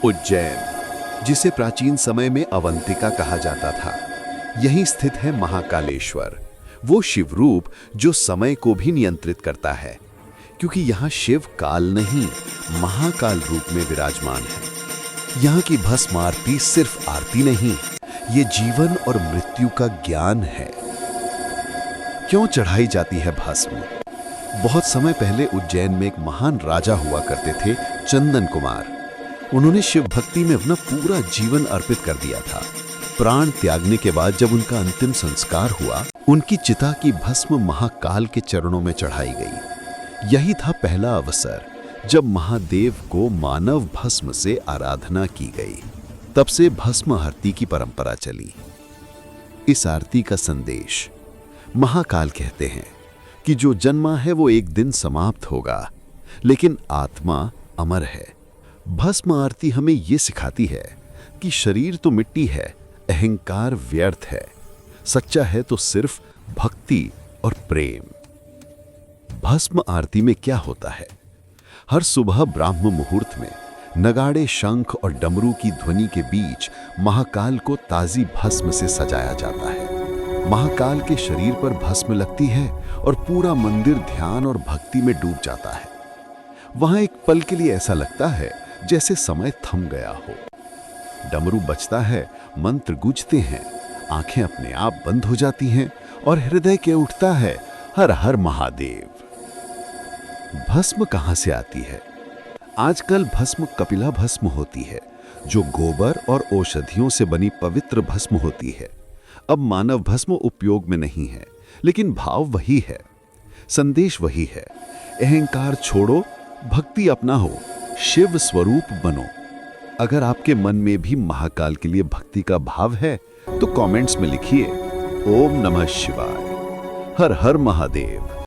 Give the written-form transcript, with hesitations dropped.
उज्जैन, जिसे प्राचीन समय में अवंतिका कहा जाता था, यहीं स्थित है महाकालेश्वर, वो शिव रूप जो समय को भी नियंत्रित करता है, क्योंकि यहाँ शिव काल नहीं, महाकाल रूप में विराजमान है। यहाँ की भस्म आरती सिर्फ आरती नहीं, ये जीवन और मृत्यु का ज्ञान है। क्यों चढ़ाई जाती है भस्म? बहुत समय पहले उज्जैन में एक महान राजा हुआ करते थे, चंदन कुमार। उन्होंने शिव भक्ति में अपना पूरा जीवन अर्पित कर दिया था। प्राण त्यागने के बाद जब उनका अंतिम संस्कार हुआ, उनकी चिता की भस्म महाकाल के चरणों में चढ़ाई गई। यही था पहला अवसर जब महादेव को मानव भस्म से आराधना की गई। तब से भस्म आरती की परंपरा चली। इस आरती का संदेश, महाकाल कहते हैं कि जो जन्मा है वो एक दिन समाप्त होगा, लेकिन आत्मा अमर है। भस्म आरती हमें ये सिखाती है कि शरीर तो मिट्टी है, अहंकार व्यर्थ है, सच्चा है तो सिर्फ भक्ति और प्रेम। भस्म आरती में क्या होता है? हर सुबह ब्राह्म मुहूर्त में नगाड़े, शंख और डमरू की ध्वनि के बीच महाकाल को ताजी भस्म से सजाया जाता है। महाकाल के शरीर पर भस्म लगती है और पूरा मंदिर ध्यान और भक्ति में डूब जाता है। वहां एक पल के लिए ऐसा लगता है जैसे समय थम गया हो। डमरू बजता है, मंत्र गूंजते हैं, आंखें अपने आप बंद हो जाती हैं और हृदय के उठता है हर हर महादेव। भस्म कहां से आती है? आजकल भस्म कपिला भस्म होती है, जो गोबर और औषधियों से बनी पवित्र भस्म होती है। अब मानव भस्म उपयोग में नहीं है, लेकिन भाव वही है, संदेश वही है। अहंकार छोड़ो, भक्ति अपनाओ, शिव स्वरूप बनो। अगर आपके मन में भी महाकाल के लिए भक्ति का भाव है तो कमेंट्स में लिखिए ओम नमः शिवाय, हर हर महादेव।